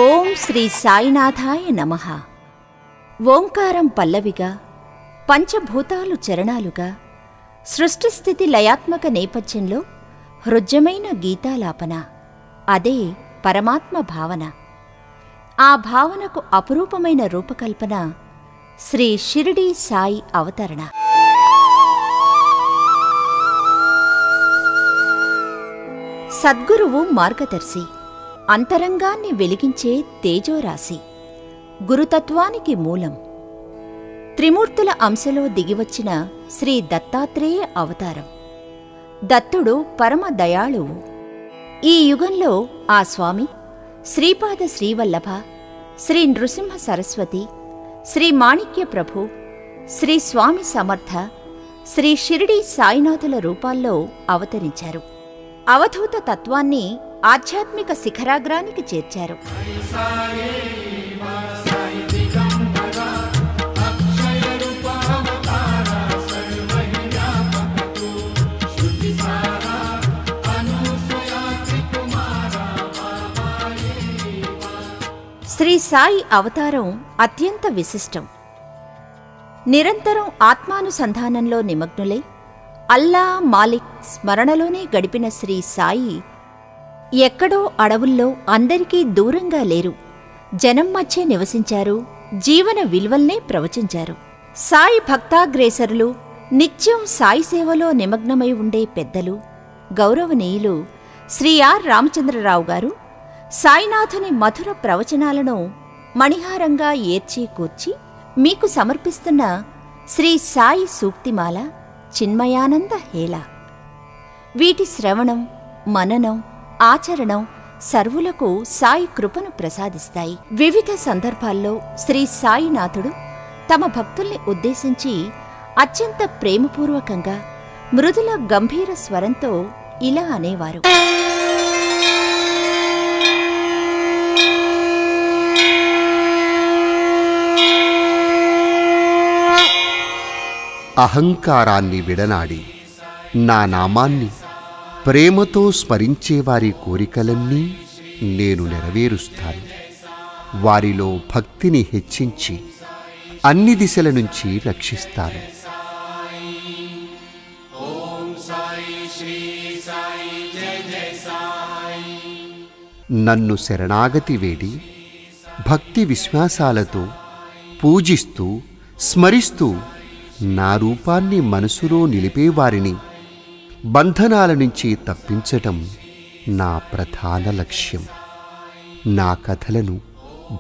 ఓం శ్రీ సాయినాథాయ నమః. ఓంకారం పల్లవిగా, పంచభూతాలు చరణాలుగా, సృష్టిస్థితి లయాత్మక నేపథ్యంలో హృద్యమైన గీతాలాపన, అదే పరమాత్మ భావన. ఆ భావనకు అపురూపమైన రూపకల్పన శ్రీ షిరిడీ సాయి అవతరణ. సద్గురువు మార్గదర్శి, అంతరంగాన్ని వెలిగించే తేజోరాశి, గురుతత్వానికి మూలం. త్రిమూర్తుల అంశలో దిగివచ్చిన శ్రీ దత్తాత్రేయ అవతారం. దత్తుడు పరమ దయాళువు. ఈ యుగంలో ఆ స్వామి శ్రీపాద శ్రీవల్లభ, శ్రీ నృసింహ సరస్వతి, శ్రీ మాణిక్య ప్రభు, శ్రీ స్వామి సమర్థ, శ్రీ షిరిడీ సాయినాథుల రూపాల్లో అవతరించారు. అవధూత తత్వాన్ని ఆధ్యాత్మిక శిఖరాగ్రానికి చేర్చారు. శ్రీ సాయి అవతారం అత్యంత విశిష్టం. నిరంతరం ఆత్మానుసంధానంలో నిమగ్నులై అల్లా మాలిక్ స్మరణలోనే గడిపిన శ్రీ సాయి ఎక్కడో అడవుల్లో అందరికీ దూరంగా లేరు. జనం మధ్య నివసించారు, జీవన విలువల్నే ప్రవచించారు. సాయి భక్తాగ్రేసరులు, నిత్యం సాయి సేవలో నిమగ్నమై ఉండే పెద్దలు, గౌరవనీయులు శ్రీ ఆర్ రామచంద్రరావు గారు సాయినాథుని మధుర ప్రవచనాలను మణిహారంగా ఏర్చి కూర్చి మీకు సమర్పిస్తున్న శ్రీ సాయి సూక్తిమాల, చిన్మయానంద హేళ. వీటి శ్రవణం, మననం, ఆచరణం సర్వులకు సాయి కృపను ప్రసాదిస్తాయి. వివిధ సందర్భాల్లో శ్రీ సాయినాథుడు తమ భక్తుల్ని ఉద్దేశించి అత్యంత ప్రేమపూర్వకంగా మృదుల గంభీర స్వరంతో ఇలా అనేవారు. అహంకారాన్ని విడనాడి నా నామాన్ని ప్రేమతో స్మరించేవారి కోరికలన్నీ నేను నెరవేరుస్తాను. వారిలో భక్తిని హెచ్చించి అన్ని దిశల నుంచి రక్షిస్తాను. నన్ను శరణాగతి వేడి భక్తి విశ్వాసాలతో పూజిస్తూ స్మరిస్తూ నా రూపాన్ని మనసులో నిలిపేవారిని బంధనాల నుంచి తప్పించటం నా ప్రధాన లక్ష్యం. నా కథలను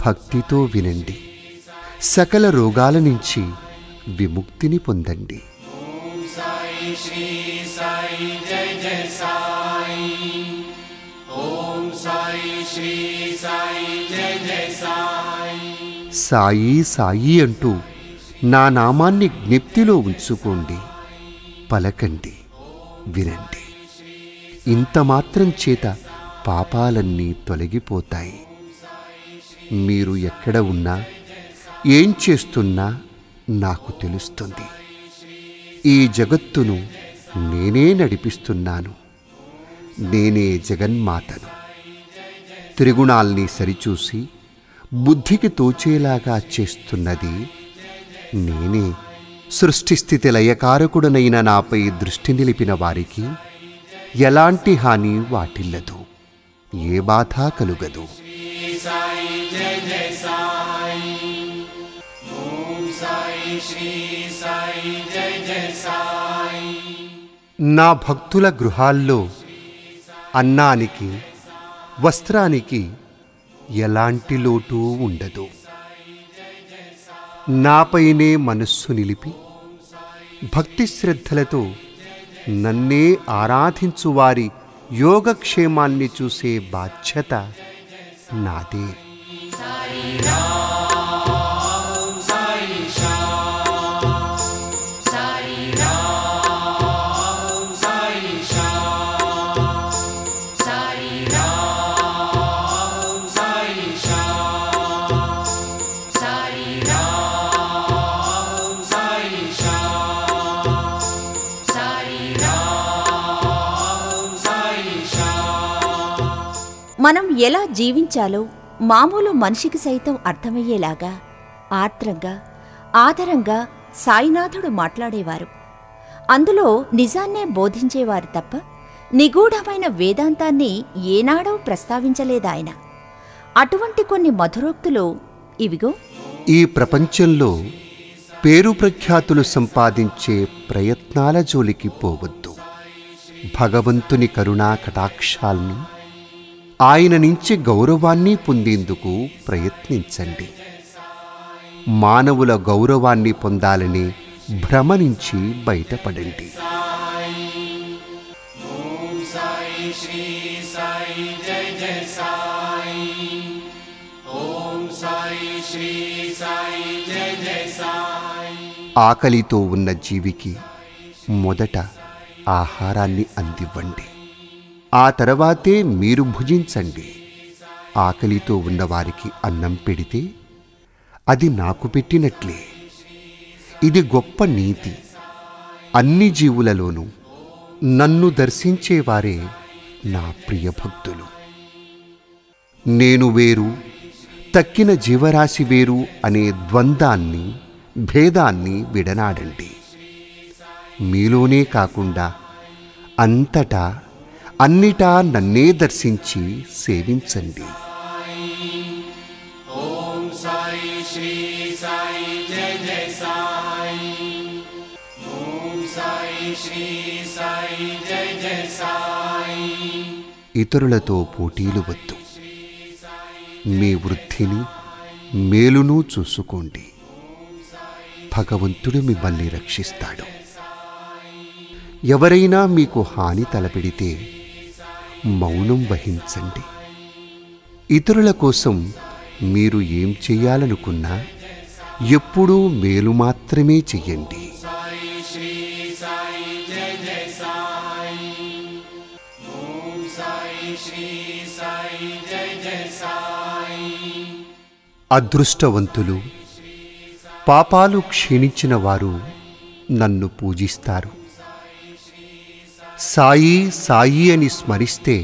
భక్తితో వినండి, సకల రోగాల నుంచి విముక్తిని పొందండి. సాయి సాయి అంటూ నా నామాన్ని జ్ఞప్తిలో ఉంచుకోండి, పలకండి, వినండి. ఇంత మాత్రం చేత పాపాలన్నీ తొలగిపోతాయి. మీరు ఎక్కడ ఉన్నా, ఏం చేస్తున్నా నాకు తెలుస్తుంది. ఈ జగత్తును నేనే నడిపిస్తున్నాను. నేనే జగన్మాతను. త్రిగుణాల్ని సరిచూసి బుద్ధికి తోచేలాగా చేస్తున్నది నేనే. సృష్టిస్థితి లయకారకుడనైన నాపై దృష్టి నిలిపిన వారికి ఎలాంటి హాని వాటిల్లదు, ఏ బాధ కలుగదు. నా భక్తుల గృహాల్లో అన్నానికి, వస్త్రానికి ఎలాంటి లోటు ఉండదు. నాపైనే మనస్సు నిలిపి భక్తి శ్రద్ధలతో నన్నే ఆరాధించువారి యోగక్షేమాన్ని చూసే బాధ్యత నాదే. మనం ఎలా జీవించాలో, మామూలు మనిషికి సైతం అర్థమయ్యేలాగా ఆత్రంగా ఆదరంగా సాయినాథుడు మాట్లాడేవారు. అందులో నిజాన్నే బోధించేవారు తప్ప నిగూఢమైన వేదాంతాన్ని ఏనాడో ప్రస్తావించలేదాయన. అటువంటి కొన్ని మధురోక్తులు ఇవిగో. ఈ ప్రపంచంలో పేరు ప్రఖ్యాతులు సంపాదించే ప్రయత్నాల జోలికి పోవద్దు. భగవంతుని కరుణా కటాక్షాల్ని, ఆయన నుంచి గౌరవాన్ని పొందేందుకు ప్రయత్నించండి. మానవుల గౌరవాన్ని పొందాలనే భ్రమ నుంచి బయటపడండి. ఆకలితో ఉన్న జీవికి మొదట ఆహారాన్ని అందివ్వండి. ఆ తర్వాతే మీరు భుజించండి. ఆకలితో ఉన్నవారికి అన్నం పెడితే అది నాకు పెట్టినట్లే. ఇది గొప్ప నీతి. అన్ని జీవులలోనూ నన్ను దర్శించేవారే నా ప్రియభక్తులు. నేను వేరు, తక్కిన జీవరాశి వేరు అనే ద్వంద్వాన్ని, భేదాన్ని విడనాడండి. మీలోనే కాకుండా అంతటా అన్నిటా నన్నే దర్శించి సేవించండి. ఇతరులతో పోటీలు వద్దు. మీ వృద్ధిని, మేలును చూసుకోండి. భగవంతుడు మిమ్మల్ని రక్షిస్తాడు. ఎవరైనా మీకు హాని తలపెడితే మౌనం వహించండి. ఇతరుల కోసం మీరు ఏం చెయ్యాలనుకున్నా ఎప్పుడూ మేలు మాత్రమే చెయ్యండి. అదృష్టవంతులు, పాపాలు క్షీణించిన వారు నన్ను పూజిస్తారు. సాయి సాయి అని స్మరిస్తే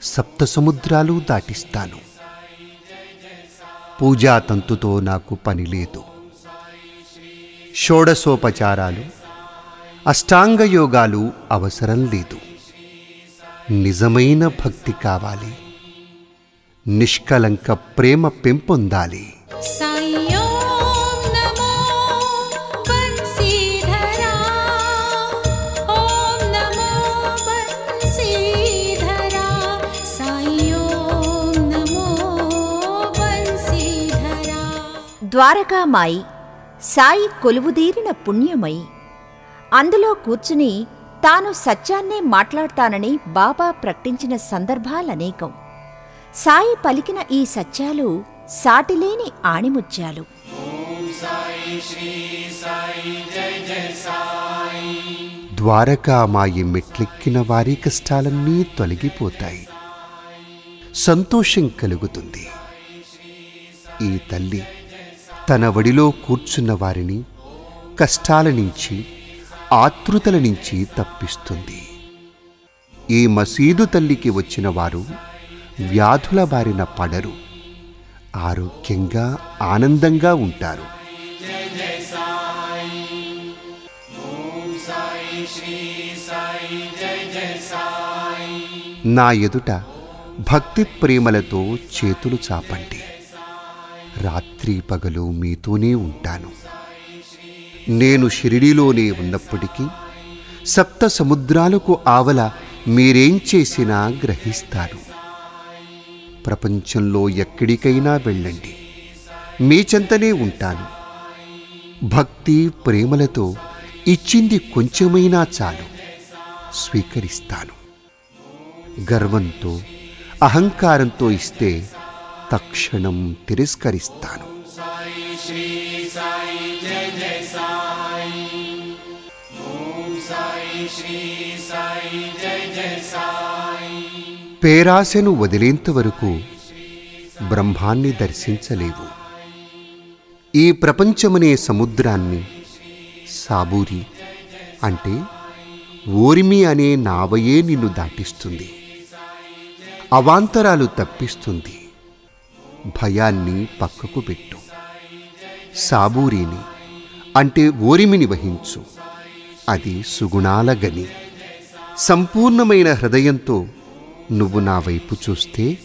సప్త సముద్రాలు దాటిస్తాను. పూజాతంతుతో నాకు పని లేదు. షోడశోపచారాలు, అష్టాంగయోగాలు అవసరం లేదు. నిజమైన భక్తి కావాలి. నిష్కలంక ప్రేమ పెంపొందాలి. ద్వారకామాయి, సాయి కొలువుదీరిన పుణ్యమయి. అందులో కూర్చుని తాను సత్యాన్నే మాట్లాడతానని బాబా ప్రకటించిన సందర్భాలనేకం. సాయి పలికిన ఈ సత్యాలు సాటిలేని ఆణిముత్యాలు. ద్వారకామాయి మెట్లెక్కిన వారి కష్టాలన్నీ తొలగిపోతాయి. సంతోషం కలుగుతుంది. ఈ తల్లి తన వడిలో కూర్చున్న వారిని కష్టాల నుంచి, ఆతృతల నుంచి తప్పిస్తుంది. ఈ మసీదు తల్లికి వచ్చిన వారు వ్యాధుల బారిన పడరు. ఆరోగ్యంగా, ఆనందంగా ఉంటారు. నా ఎదుట భక్తి ప్రేమలతో చేతులు చాపండి. రాత్రి పగలు మీతోనే ఉంటాను. నేను షిరిడీలోనే ఉన్నప్పటికీ సప్త సముద్రాలకు ఆవల మీరేం చేసినా గ్రహిస్తారు. ప్రపంచంలో ఎక్కడికైనా వెళ్ళండి, మీ చెంతనే ఉంటాను. భక్తి ప్రేమలతో ఇచ్చింది కొంచెమైనా చాలు, స్వీకరిస్తాను. గర్వంతో, అహంకారంతో ఇస్తే తక్షణం తిరస్కరిస్తాను. పేరాశను వదిలేంతవరకు బ్రహ్మాన్ని దర్శించలేవు. ఈ ప్రపంచమనే సముద్రాన్ని సాబూరి అంటే ఓరిమి అనే నావయే నిన్ను దాటిస్తుంది, అవాంతరాలు తప్పిస్తుంది. భయాన్ని పక్కకు పెట్టు. సాబూరిని అంటే ఓరిమిని వహించు. అది సుగుణాల గని. సంపూర్ణమైన హృదయంతో నువ్వు నా వైపు చూస్తే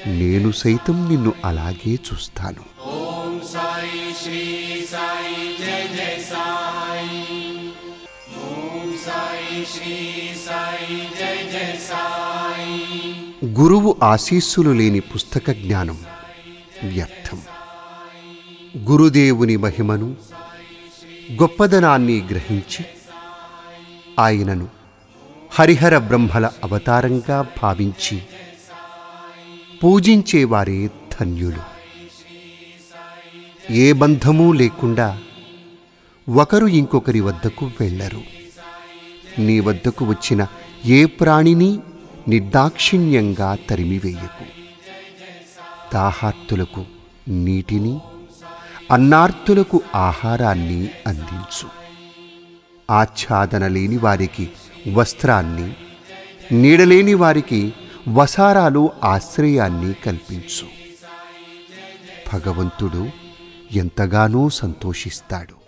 నేను సైతం నిన్ను అలాగే చూస్తాను. ఓం సాయి శ్రీ సాయి జయ జయ సాయి. ఓం సాయి శ్రీ సాయి జయ జయ సాయి. గురువు ఆశీస్సులు లేని పుస్తక జ్ఞానం వ్యర్థం. గురుదేవుని మహిమను, గొప్పదనాన్ని గ్రహించి ఆయనను హరిహర బ్రహ్మల అవతారంగా భావించి పూజించేవారే ధన్యులు. ఏ బంధమూ లేకుండా ఒకరు ఇంకొకరి వద్దకు వెళ్ళరు. నీ వద్దకు వచ్చిన ఏ ప్రాణిని నిర్దాక్షిణ్యంగా తరిమివేయకు. దాహార్తులకు నీటిని, అన్నార్తులకు ఆహారాన్ని అందించు. ఆచ్ఛాదన లేని వారికి వస్త్రాన్ని, నీడలేని వారికి వసారాలు ఆశ్రయాన్ని కల్పించు. భగవంతుడు ఎంతగానో సంతోషిస్తాడు.